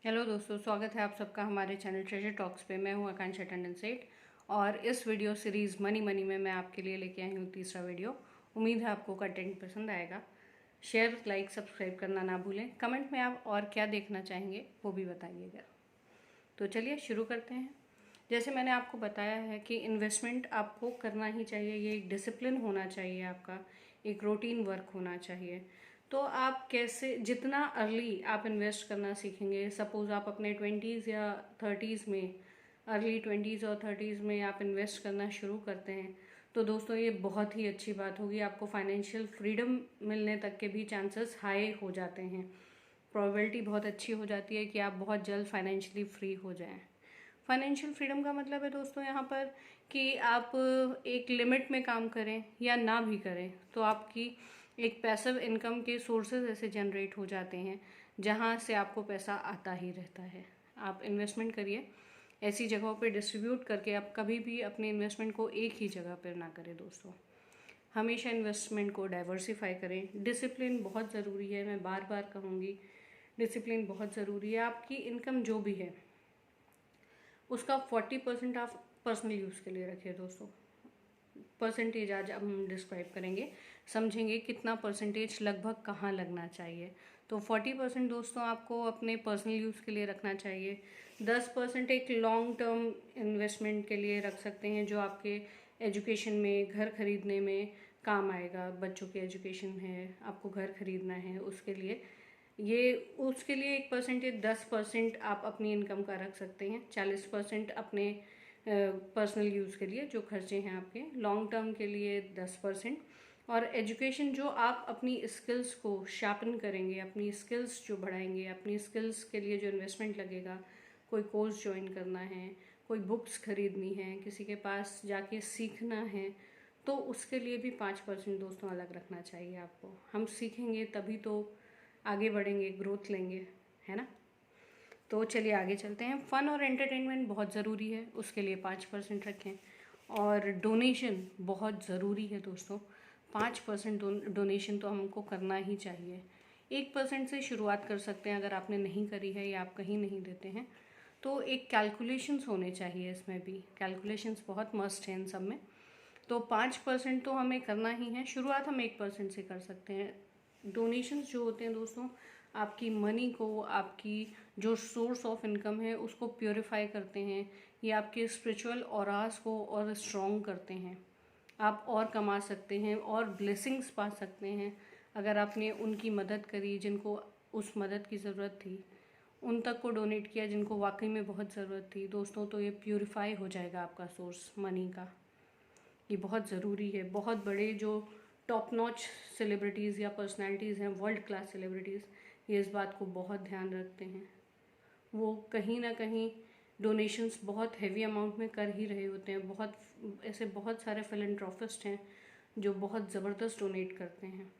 Hello दोस्तों, स्वागत है आप सबका हमारे चैनल ट्रेजर टॉक्स पे। मैं हूं आकांक्षा टंडन सेठ और इस वीडियो सीरीज़ मनी मनी में मैं आपके लिए लेके आई हूं तीसरा वीडियो। उम्मीद है आपको कंटेंट पसंद आएगा। शेयर, लाइक, सब्सक्राइब करना ना भूलें। कमेंट में आप और क्या देखना चाहेंगे वो भी बताइएगा। तो चलिए शुरू करते हैं। जैसे मैंने आपको बताया है कि इन्वेस्टमेंट आपको करना ही चाहिए। ये एक डिसिप्लिन होना चाहिए, आपका एक रूटीन वर्क होना चाहिए। तो आप कैसे, जितना अर्ली आप इन्वेस्ट करना सीखेंगे, सपोज आप अपने 20s या 30s में, अर्ली 20s और 30s में आप इन्वेस्ट करना शुरू करते हैं तो दोस्तों ये बहुत ही अच्छी बात होगी। आपको फाइनेंशियल फ्रीडम मिलने तक के भी चांसेस हाई हो जाते हैं। प्रोबेबिलिटी बहुत अच्छी हो जाती है कि आप बहुत जल्द फाइनेंशियली फ्री हो जाएं। फाइनेंशियल फ्रीडम का मतलब है दोस्तों यहाँ पर कि आप एक लिमिट में काम करें या ना भी करें तो आपकी एक पैसिव इनकम के सोर्सेज ऐसे जनरेट हो जाते हैं जहाँ से आपको पैसा आता ही रहता है। आप इन्वेस्टमेंट करिए, ऐसी जगहों पे डिस्ट्रीब्यूट करके आप कभी भी अपने इन्वेस्टमेंट को एक ही जगह पर ना करें दोस्तों। हमेशा इन्वेस्टमेंट को डाइवर्सिफाई करें। डिसिप्लिन बहुत ज़रूरी है, मैं बार बार कहूँगी, डिसिप्लिन बहुत ज़रूरी है। आपकी इनकम जो भी है उसका 40% आप पर्सनल यूज़ के लिए रखिए दोस्तों। परसेंटेज आज हम डिस्क्राइब करेंगे, समझेंगे कितना परसेंटेज लगभग कहाँ लगना चाहिए। तो 40% दोस्तों आपको अपने पर्सनल यूज़ के लिए रखना चाहिए। 10% एक लॉन्ग टर्म इन्वेस्टमेंट के लिए रख सकते हैं जो आपके एजुकेशन में, घर खरीदने में काम आएगा। बच्चों की एजुकेशन है, आपको घर खरीदना है, उसके लिए उसके लिए 1%, 10% आप अपनी इनकम का रख सकते हैं। 40% अपने पर्सनल यूज़ के लिए जो खर्चे हैं आपके। लॉन्ग टर्म के लिए 10%। और एजुकेशन, जो आप अपनी स्किल्स को शार्पन करेंगे, अपनी स्किल्स जो बढ़ाएंगे, अपनी स्किल्स के लिए जो इन्वेस्टमेंट लगेगा, कोई कोर्स ज्वाइन करना है, कोई बुक्स खरीदनी है, किसी के पास जाके सीखना है, तो उसके लिए भी 5% दोस्तों अलग रखना चाहिए आपको। हम सीखेंगे तभी तो आगे बढ़ेंगे, ग्रोथ लेंगे, है ना। तो चलिए आगे चलते हैं। फ़न और एंटरटेनमेंट बहुत ज़रूरी है, उसके लिए 5% रखें। और डोनेशन बहुत ज़रूरी है दोस्तों। 5% डोनेशन तो हमको करना ही चाहिए। 1% से शुरुआत कर सकते हैं अगर आपने नहीं करी है या आप कहीं नहीं देते हैं तो। एक कैलकुलेशंस होने चाहिए, इसमें भी कैलकुलेशंस बहुत मस्ट हैं इन सब में। तो 5% तो हमें करना ही है। शुरुआत हम 1% से कर सकते हैं। डोनेशंस जो होते हैं दोस्तों, आपकी मनी को, आपकी जो सोर्स ऑफ इनकम है उसको प्योरीफाई करते हैं। ये आपके स्पिरिचुअल ऑरास को और स्ट्रॉन्ग करते हैं। आप और कमा सकते हैं और ब्लेसिंग्स पा सकते हैं अगर आपने उनकी मदद करी जिनको उस मदद की ज़रूरत थी, उन तक को डोनेट किया जिनको वाकई में बहुत ज़रूरत थी दोस्तों। तो ये प्योरीफाई हो जाएगा आपका सोर्स मनी का। ये बहुत ज़रूरी है। बहुत बड़े जो टॉप नॉच सेलिब्रिटीज़ या पर्सनालिटीज़ हैं, वर्ल्ड क्लास सेलिब्रिटीज़, ये इस बात को बहुत ध्यान रखते हैं। वो कहीं ना कहीं डोनेशंस बहुत हैवी अमाउंट में कर ही रहे होते हैं। बहुत सारे फिलैंथ्रोपिस्ट हैं जो बहुत ज़बरदस्त डोनेट करते हैं।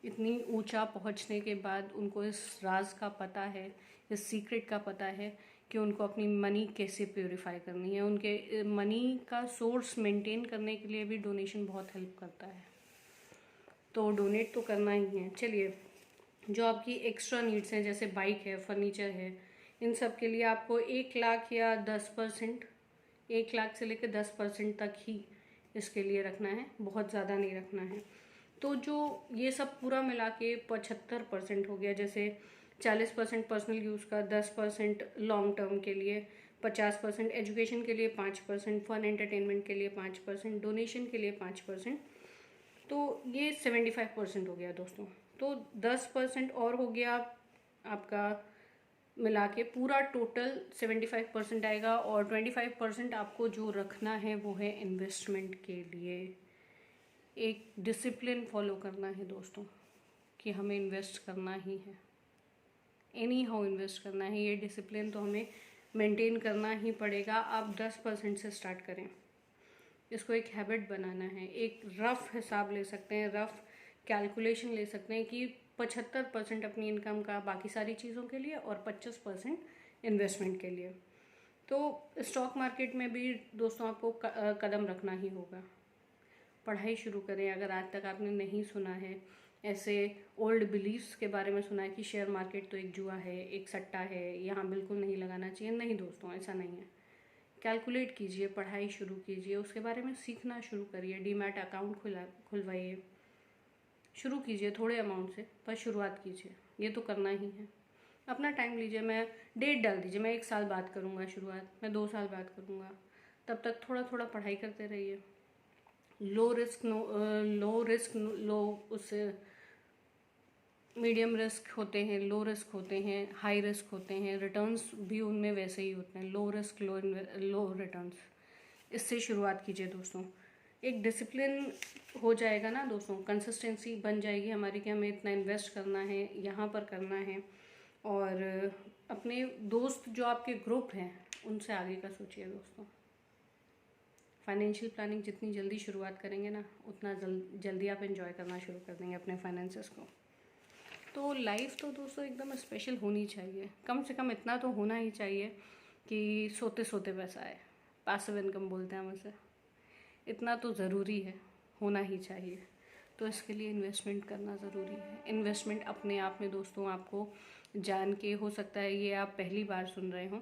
इतनी ऊंचा पहुंचने के बाद उनको इस राज का पता है, इस सीक्रेट का पता है कि उनको अपनी मनी कैसे प्योरीफाई करनी है। उनके मनी का सोर्स मेंटेन करने के लिए भी डोनेशन बहुत हेल्प करता है। तो डोनेट तो करना ही है। चलिए, जो आपकी एक्स्ट्रा नीड्स हैं जैसे बाइक है, फर्नीचर है, इन सब के लिए आपको 1 लाख या 10%, 1 लाख से लेकर 10% तक ही इसके लिए रखना है, बहुत ज़्यादा नहीं रखना है। तो जो ये सब पूरा मिला के 75% हो गया। जैसे 40% पर्सनल यूज़ का, 10% लॉन्ग टर्म के लिए, 50% एजुकेशन के लिए, 5% फन एंटरटेनमेंट के लिए, 5% डोनेशन के लिए, 5%। तो ये 75% हो गया दोस्तों। तो 10% और हो गया आपका, मिला के पूरा टोटल 75% आएगा। और 25% आपको जो रखना है वो है इन्वेस्टमेंट के लिए। एक डिसिप्लिन फॉलो करना है दोस्तों कि हमें इन्वेस्ट करना ही है, एनी हाउ इन्वेस्ट करना है। ये डिसिप्लिन तो हमें मेंटेन करना ही पड़ेगा। आप 10% से स्टार्ट करें, इसको एक हैबिट बनाना है। एक रफ हिसाब ले सकते हैं, रफ कैलकुलेशन ले सकते हैं कि 75% अपनी इनकम का बाकी सारी चीज़ों के लिए और 25% इन्वेस्टमेंट के लिए। तो स्टॉक मार्केट में भी दोस्तों आपको कदम रखना ही होगा। पढ़ाई शुरू करें, अगर आज तक आपने नहीं सुना है ऐसे ओल्ड बिलीफ्स के बारे में सुना है कि शेयर मार्केट तो एक जुआ है, एक सट्टा है, यहाँ बिल्कुल नहीं लगाना चाहिए। नहीं दोस्तों, ऐसा नहीं है। कैलकुलेट कीजिए, पढ़ाई शुरू कीजिए, उसके बारे में सीखना शुरू करिए, डीमैट अकाउंट खुलवाइए, शुरू कीजिए थोड़े अमाउंट से, पर शुरुआत कीजिए, ये तो करना ही है। अपना टाइम लीजिए, मैं डेट डाल दीजिए, मैं 1 साल बाद करूँगा शुरुआत, मैं 2 साल बाद करूँगा, तब तक थोड़ा थोड़ा पढ़ाई करते रहिए। लो रिस्क लो उससे मीडियम रिस्क होते हैं, लो रिस्क होते हैं, हाई रिस्क होते हैं, रिटर्न्स भी उनमें वैसे ही होते हैं, लो रिस्क लो रिटर्न्स। इससे शुरुआत कीजिए दोस्तों। एक डिसिप्लिन हो जाएगा ना दोस्तों, कंसिस्टेंसी बन जाएगी हमारी कि हमें इतना इन्वेस्ट करना है, यहाँ पर करना है। और अपने दोस्त जो आपके ग्रुप हैं उनसे आगे का सोचिए दोस्तों। फाइनेंशियल प्लानिंग जितनी जल्दी शुरुआत करेंगे ना, उतना जल्दी आप एंजॉय करना शुरू कर देंगे अपने फाइनेंसेस को। तो लाइफ तो दोस्तों एकदम स्पेशल होनी चाहिए, कम से कम इतना तो होना ही चाहिए कि सोते सोते पैसा आए, पैसिव इनकम बोलते हैं हम उसे। इतना तो ज़रूरी है, होना ही चाहिए। तो इसके लिए इन्वेस्टमेंट करना ज़रूरी है। इन्वेस्टमेंट अपने आप में दोस्तों, आपको जान के हो सकता है ये आप पहली बार सुन रहे हो,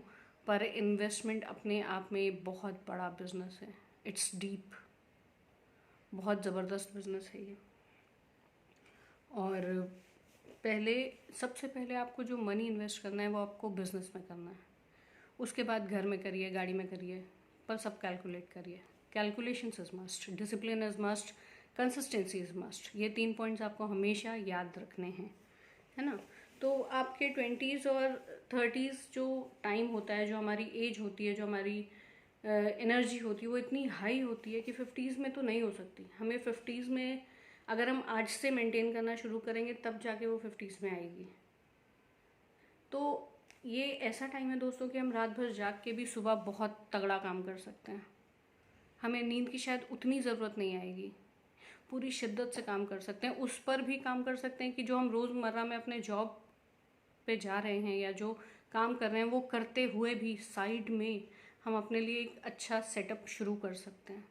पर इन्वेस्टमेंट अपने आप में बहुत बड़ा बिजनेस है। इट्स डीप, बहुत ज़बरदस्त बिजनेस है ये। और सबसे पहले आपको जो मनी इन्वेस्ट करना है वो आपको बिजनेस में करना है। उसके बाद घर में करिए, गाड़ी में करिए, पर सब कैलकुलेट करिए। Calculations is must, discipline is must, consistency is must. ये 3 पॉइंट्स आपको हमेशा याद रखने हैं, है ना। तो आपके 20s और 30s जो टाइम होता है, जो हमारी एज होती है, जो हमारी एनर्जी होती है, वो इतनी हाई होती है कि 50s में तो नहीं हो सकती। हमें 50s में अगर हम आज से मेंटेन करना शुरू करेंगे तब जाके वो 50s में आएगी। तो ये ऐसा टाइम है दोस्तों कि हम रात भर जाग के भी सुबह बहुत तगड़ा काम कर सकते हैं। हमें नींद की शायद उतनी ज़रूरत नहीं आएगी, पूरी शिद्दत से काम कर सकते हैं। उस पर भी काम कर सकते हैं कि जो हम रोज़मर्रा में अपने जॉब पे जा रहे हैं या जो काम कर रहे हैं वो करते हुए भी साइड में हम अपने लिए एक अच्छा सेटअप शुरू कर सकते हैं।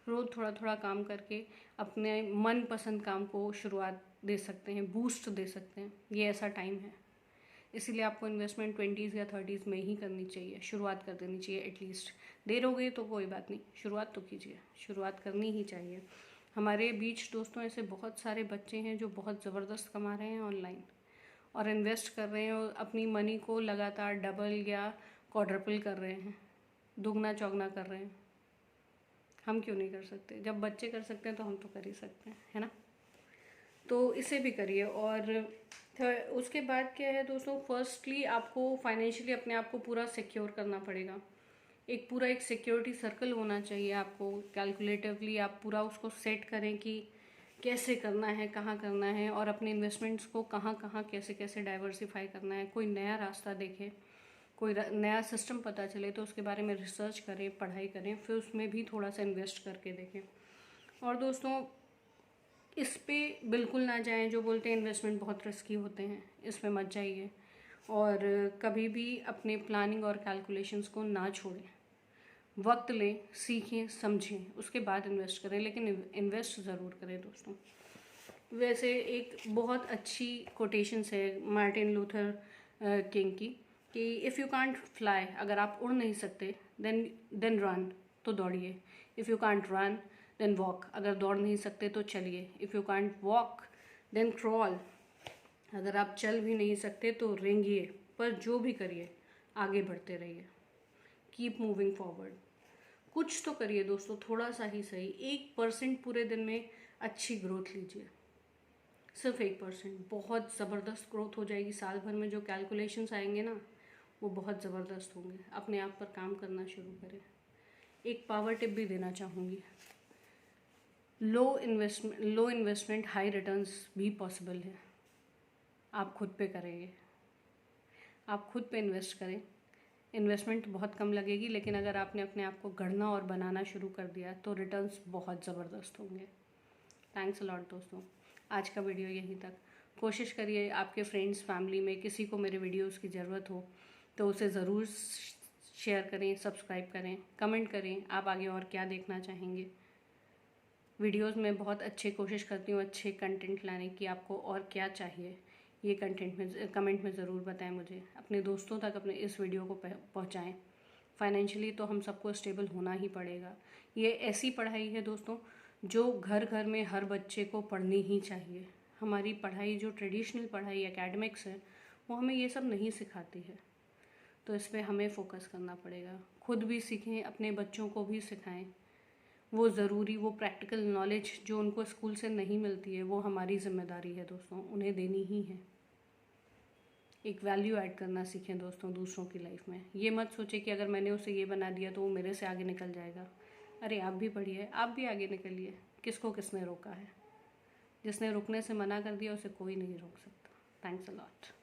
रोज़ थोड़ा थोड़ा काम करके अपने मन पसंद काम को शुरुआत दे सकते हैं, बूस्ट दे सकते हैं। ये ऐसा टाइम है, इसीलिए आपको इन्वेस्टमेंट 20s या 30s में ही करनी चाहिए, शुरुआत कर देनी चाहिए। एटलीस्ट देर हो गई तो कोई बात नहीं, शुरुआत तो कीजिए, शुरुआत करनी ही चाहिए। हमारे बीच दोस्तों ऐसे बहुत सारे बच्चे हैं जो बहुत ज़बरदस्त कमा रहे हैं ऑनलाइन और इन्वेस्ट कर रहे हैं और अपनी मनी को लगातार डबल या क्वाड्रपल कर रहे हैं, दुगना चौगना कर रहे हैं। हम क्यों नहीं कर सकते? जब बच्चे कर सकते हैं तो हम तो कर ही सकते हैं, है ना। तो इसे भी करिए। और उसके बाद क्या है दोस्तों, फर्स्टली आपको फाइनेंशियली अपने आप को पूरा सिक्योर करना पड़ेगा। एक सिक्योरिटी सर्कल होना चाहिए आपको। कैलकुलेटिवली आप पूरा उसको सेट करें कि कैसे करना है, कहाँ करना है, और अपने इन्वेस्टमेंट्स को कहाँ कहाँ कैसे कैसे डाइवर्सिफाई करना है। कोई नया रास्ता देखें, कोई नया सिस्टम पता चले तो उसके बारे में रिसर्च करें, पढ़ाई करें, फिर उसमें भी थोड़ा सा इन्वेस्ट करके देखें। और दोस्तों इस पे बिल्कुल ना जाएं जो बोलते हैं इन्वेस्टमेंट बहुत रिस्की होते हैं, इसमें मत जाइए। और कभी भी अपने प्लानिंग और कैलकुलेशंस को ना छोड़ें। वक्त लें, सीखें, समझें, उसके बाद इन्वेस्ट करें, लेकिन इन्वेस्ट ज़रूर करें दोस्तों। वैसे एक बहुत अच्छी कोटेशंस है मार्टिन लूथर किंग की कि इफ़ यू कांट फ्लाई, अगर आप उड़ नहीं सकते देन रन, तो दौड़िए। If you can't run then walk, अगर दौड़ नहीं सकते तो चलिए। If you can't walk then crawl, अगर आप चल भी नहीं सकते तो रेंगिए। पर जो भी करिए आगे बढ़ते रहिए, कीप मूविंग फॉरवर्ड। कुछ तो करिए दोस्तों, थोड़ा सा ही सही, 1% पूरे दिन में अच्छी ग्रोथ लीजिए। सिर्फ 1% बहुत ज़बरदस्त ग्रोथ हो जाएगी। साल भर में जो कैलकुलेशंस आएंगे ना, वो बहुत ज़बरदस्त होंगे। अपने आप पर काम करना शुरू करें। एक पावर टिप भी देना चाहूँगी, लो इन्वेस्टमेंट हाई रिटर्न्स भी पॉसिबल है। आप खुद पे करेंगे, आप खुद पे इन्वेस्ट करें। इन्वेस्टमेंट बहुत कम लगेगी, लेकिन अगर आपने अपने आप को गढ़ना और बनाना शुरू कर दिया तो रिटर्न्स बहुत ज़बरदस्त होंगे। थैंक्स अ लॉट दोस्तों, आज का वीडियो यहीं तक। कोशिश करिए आपके फ्रेंड्स फैमिली में किसी को मेरे वीडियोस की ज़रूरत हो तो उसे ज़रूर शेयर करें, सब्सक्राइब करें, कमेंट करें आप आगे और क्या देखना चाहेंगे। वीडियोस में बहुत अच्छे कोशिश करती हूँ अच्छे कंटेंट लाने की। आपको और क्या चाहिए ये कंटेंट में कमेंट में ज़रूर बताएं मुझे। अपने दोस्तों तक अपने इस वीडियो को पहुँचाएँ। फाइनेंशियली तो हम सबको स्टेबल होना ही पड़ेगा। ये ऐसी पढ़ाई है दोस्तों जो घर घर में हर बच्चे को पढ़नी ही चाहिए। हमारी पढ़ाई जो ट्रेडिशनल पढ़ाई एकेडमिक्स है वो हमें ये सब नहीं सिखाती है, तो इस पर हमें फ़ोकस करना पड़ेगा। खुद भी सीखें, अपने बच्चों को भी सिखाएं। वो ज़रूरी वो प्रैक्टिकल नॉलेज जो उनको स्कूल से नहीं मिलती है वो हमारी ज़िम्मेदारी है दोस्तों, उन्हें देनी ही है। एक वैल्यू ऐड करना सीखें दोस्तों दूसरों की लाइफ में। ये मत सोचें कि अगर मैंने उसे ये बना दिया तो वो मेरे से आगे निकल जाएगा। अरे आप भी पढ़िए, आप भी आगे निकलिए। किसको किसने रोका है? जिसने रुकने से मना कर दिया उसे कोई नहीं रोक सकता। Thanks a lot.